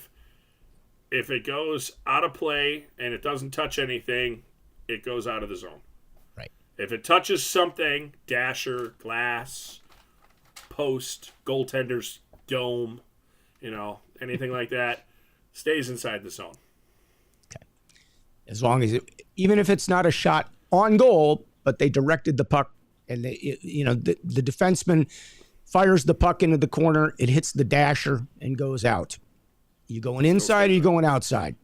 if it goes out of play and it doesn't touch anything, it goes out of the zone. Right. If it touches something, dasher, glass, post, goaltender's dome, anything like that, stays inside the zone. Okay. As long as even if it's not a shot on goal, but they directed the puck and the defenseman fires the puck into the corner, it hits the dasher and goes out. You going inside or you going outside?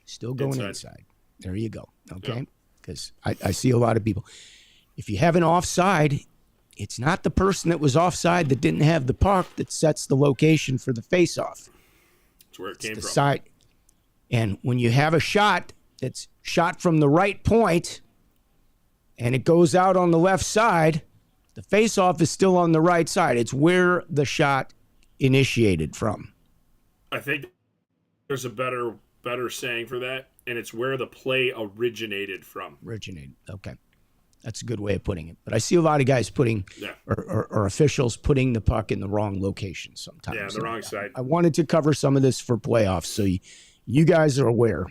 Still going inside. There you go. Okay. Because I see a lot of people. If you have an offside, it's not the person that was offside that didn't have the puck that sets the location for the face-off. That's where it came from. Side. And when you have a shot that's shot from the right point and it goes out on the left side, the face-off is still on the right side. It's where the shot initiated from. I think there's a better saying for that, and it's where the play originated from. Okay. That's a good way of putting it. But I see a lot of guys putting, or officials putting the puck in the wrong location sometimes. Yeah, the wrong side. I wanted to cover some of this for playoffs, so you guys are aware.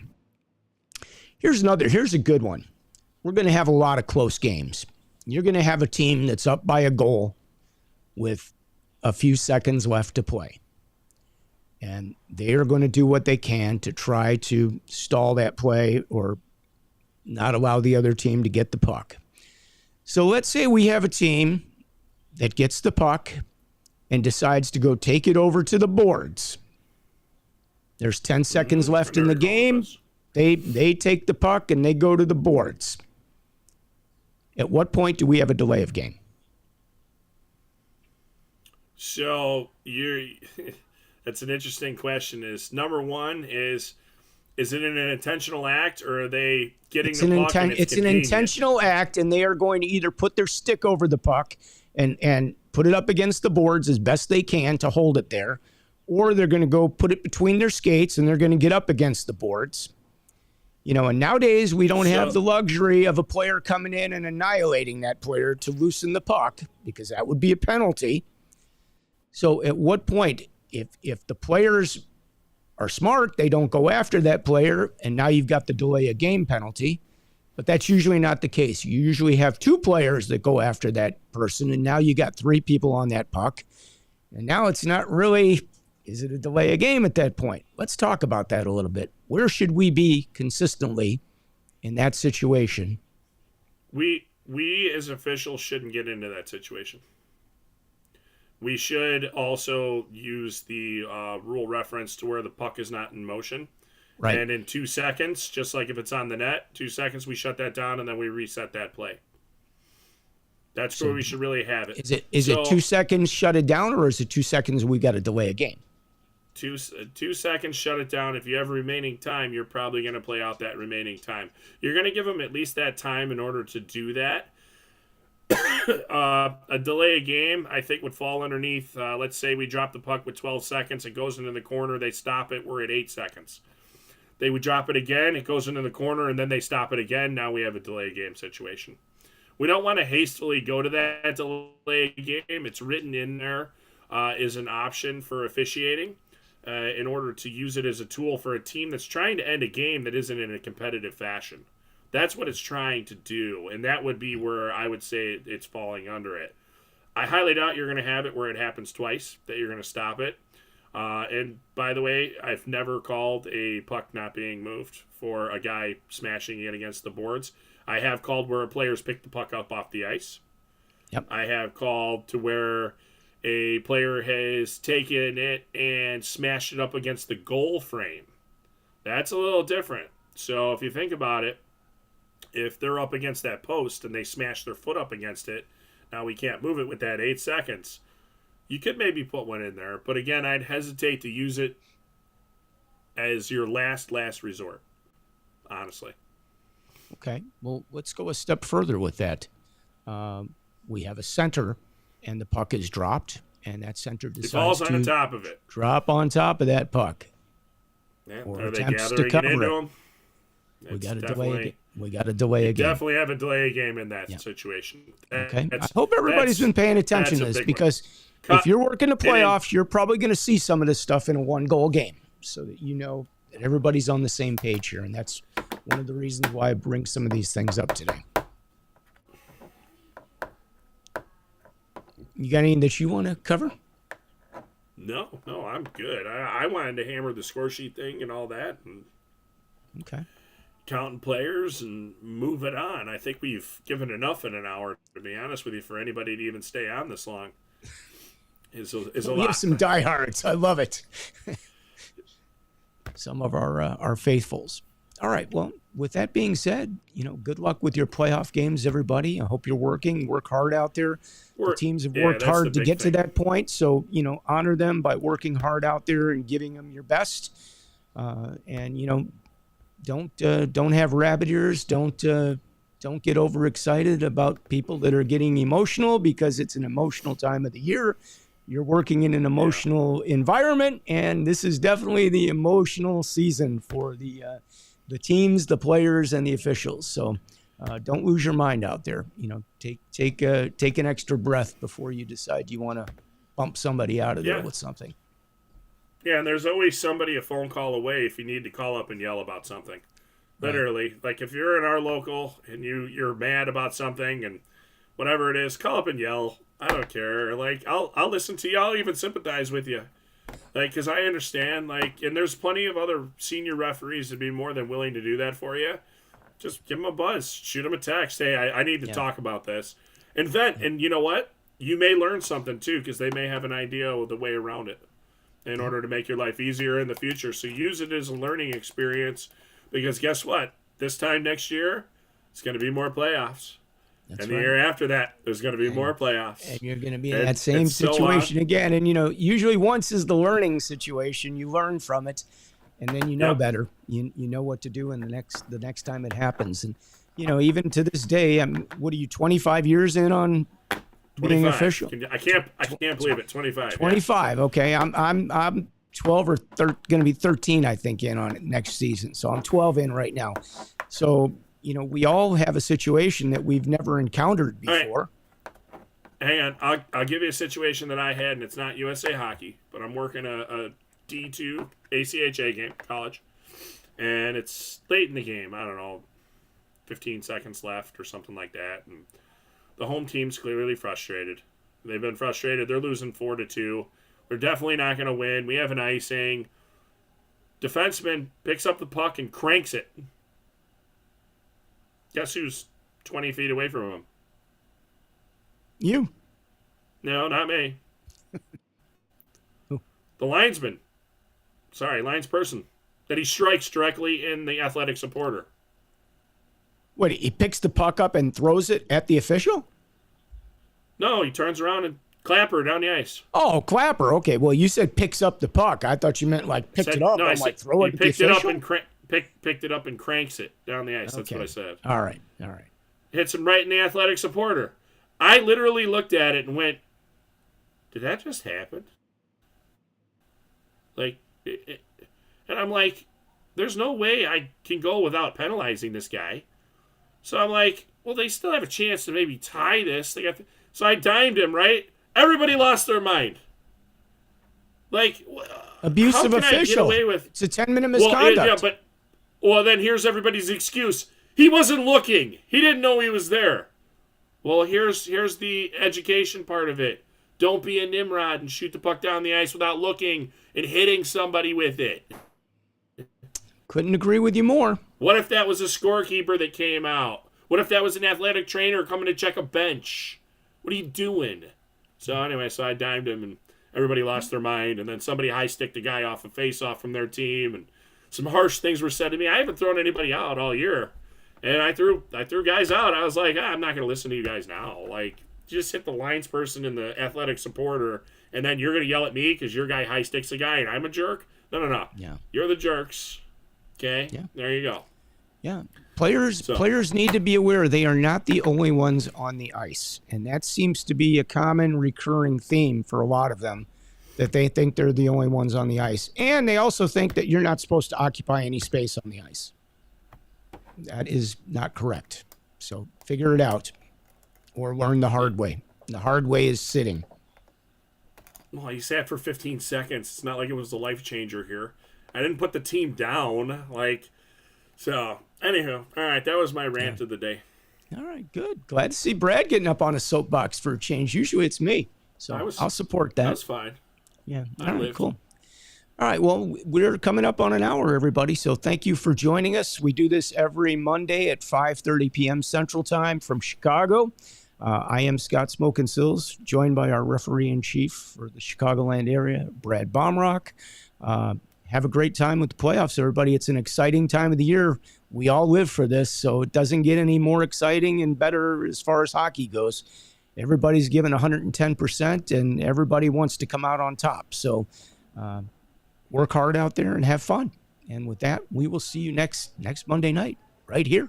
Here's a good one. We're going to have a lot of close games. You're going to have a team that's up by a goal with a few seconds left to play. And they are going to do what they can to try to stall that play or not allow the other team to get the puck. So let's say we have a team that gets the puck and decides to go take it over to the boards. There's 10 seconds left in the game. They take the puck and they go to the boards. At what point do we have a delay of game? So that's an interesting question. Number one is it an intentional act or are they getting the puck? It's an intentional act, and they are going to either put their stick over the puck and put it up against the boards as best they can to hold it there, or they're going to go put it between their skates and they're going to get up against the boards. And nowadays we don't have the luxury of a player coming in and annihilating that player to loosen the puck because that would be a penalty. So at what point, if the players are smart, they don't go after that player, and now you've got the delay of game penalty. But that's usually not the case. You usually have 2 players that go after that person, and now you got 3 people on that puck. And now it's not really, is it a delay of game at that point? Let's talk about that a little bit. Where should we be consistently in that situation? We as officials shouldn't get into that situation. We should also use the rule reference to where the puck is not in motion. Right. And in 2 seconds, just like if it's on the net, 2 seconds, we shut that down and then we reset that play. That's where we should really have it. Is it 2 seconds, shut it down, or is it 2 seconds, we got to delay a game? 2 seconds, shut it down. If you have remaining time, you're probably going to play out that remaining time. You're going to give them at least that time in order to do that. A delay a game, I think, would fall underneath. Let's say we drop the puck with 12 seconds. It goes into the corner. They stop it. We're at 8 seconds. They would drop it again. It goes into the corner, and then they stop it again. Now we have a delay game situation. We don't want to hastily go to that delay game. It's written in there is an option for officiating in order to use it as a tool for a team that's trying to end a game that isn't in a competitive fashion. That's what it's trying to do, and that would be where I would say it's falling under it. I highly doubt you're going to have it where it happens twice, that you're going to stop it. And by the way, I've never called a puck not being moved for a guy smashing it against the boards. I have called where players pick the puck up off the ice. Yep. I have called to where a player has taken it and smashed it up against the goal frame. That's a little different. So if you think about it, if they're up against that post and they smash their foot up against it, now we can't move it with that 8 seconds. You could maybe put one in there, but again, I'd hesitate to use it as your last resort, honestly. Okay, well, let's go a step further with that. We have a center, and the puck is dropped, and that center decides falls on to top of it. Drop on top of that puck. Yeah. Or Are they attempts to gathering cover it into it. them? We got to delay. We got to delay a game. Definitely have a delay game in that situation. Okay. I hope everybody's been paying attention to this because if you're working the playoffs, you're probably going to see some of this stuff in a 1-goal game, so that you know that everybody's on the same page here, and that's one of the reasons why I bring some of these things up today. You got anything that you want to cover? No, I'm good. I wanted to hammer the score sheet thing and all that, and okay, counting players and move it on. I think we've given enough in an hour, to be honest with you, for anybody to even stay on this long. Is a lot. We have some diehards. I love it. Some of our faithfuls. All right. Well, with that being said, good luck with your playoff games, everybody. I hope you're work hard out there. The teams have worked hard to get to that point. So, honor them by working hard out there and giving them your best. And, don't have rabbit ears. Don't get overexcited about people that are getting emotional, because it's an emotional time of the year. You're working in an emotional environment, and this is definitely the emotional season for the teams, the players, and the officials. So don't lose your mind out there. Take an extra breath before you decide you want to bump somebody out of there with something. Yeah, and there's always somebody a phone call away if you need to call up and yell about something. Literally, like if you're in our local and you're mad about something and whatever it is, call up and yell. I don't care. Like I'll listen to you. I'll even sympathize with you. Like, because I understand, like, and there's plenty of other senior referees that'd be more than willing to do that for you. Just give them a buzz, shoot them a text. Hey, I need to talk about this. And vent. And you know what? You may learn something too, because they may have an idea of the way around it in order to make your life easier in the future. So use it as a learning experience, because guess what? This time next year, it's going to be more playoffs. The year after that, there's going to be more playoffs. And you're going to be in that same situation again. And, usually once is the learning situation. You learn from it, and then you know better. You know what to do in the next time it happens. And, even to this day, what are you, 25 years in on being official? I can't believe it. 25. 25. Yeah. Okay. I'm 12 or going to be 13, I think, in on it next season. So I'm 12 in right now. So, we all have a situation that we've never encountered before. Right. Hang on. I'll give you a situation that I had, and it's not USA Hockey, but I'm working a D2 ACHA game, college, and it's late in the game. I don't know, 15 seconds left or something like that, and the home team's clearly frustrated. They've been frustrated. They're losing 4-2. They're definitely not going to win. We have an icing. Defenseman picks up the puck and cranks it. Guess who's 20 feet away from him? You. No, not me. The linesman. Sorry, linesperson. That he strikes directly in the athletic supporter. What, he picks the puck up and throws it at the official? No, he turns around and clapper down the ice. Oh, clapper. Okay, well, you said picks up the puck. I thought you meant like picked it up. No, like throw it at the official? Picked it up and cranks it down the ice. Okay. That's what I said. All right. Hits him right in the athletic supporter. I literally looked at it and went, did that just happen? Like, and I'm like, there's no way I can go without penalizing this guy. So I'm like, well, they still have a chance to maybe tie this. So I dimed him, right? Everybody lost their mind. Like, abusive official. It's a 10-minute misconduct. Well, then here's everybody's excuse. He wasn't looking. He didn't know he was there. Well, here's the education part of it. Don't be a Nimrod and shoot the puck down the ice without looking and hitting somebody with it. Couldn't agree with you more. What if that was a scorekeeper that came out? What if that was an athletic trainer coming to check a bench? What are you doing? So anyway, I dimed him, and everybody lost their mind. And then somebody high-sticked a guy off a face-off from their team, and some harsh things were said to me. I haven't thrown anybody out all year. And I threw guys out. I was like, I'm not going to listen to you guys now. Like, just hit the lines person and the athletic supporter, and then you're going to yell at me because your guy high-sticks a guy and I'm a jerk? No. Yeah. You're the jerks. Okay? Yeah. There you go. Yeah. Players need to be aware they are not the only ones on the ice. And that seems to be a common recurring theme for a lot of them, that they think they're the only ones on the ice. And they also think that you're not supposed to occupy any space on the ice. That is not correct. So figure it out or learn the hard way. The hard way is sitting. Well, he sat for 15 seconds. It's not like it was the life changer here. I didn't put the team down. So, anywho. All right, that was my rant of the day. All right, good. Glad to see Brad getting up on a soapbox for a change. Usually it's me. So I'll support that. That's fine. Yeah. All right, cool. All right, well, we're coming up on an hour, everybody, so thank you for joining us. We do this every Monday at 5:30 p.m. Central Time from Chicago. I am Scott Smokin Silz, joined by our referee-in-chief for the Chicagoland area, Brad Baumruck. Have a great time with the playoffs, everybody. It's an exciting time of the year. We all live for this, so it doesn't get any more exciting and better as far as hockey goes. Everybody's given 110%, and everybody wants to come out on top. So, work hard out there and have fun. And with that, we will see you next Monday night right here.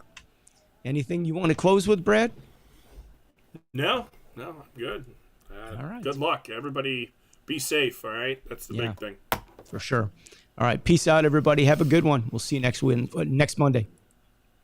Anything you want to close with, Brad? No, I'm good. All right. Good luck. Everybody be safe, all right? That's the big thing. For sure. All right. Peace out, everybody. Have a good one. We'll see you next Monday.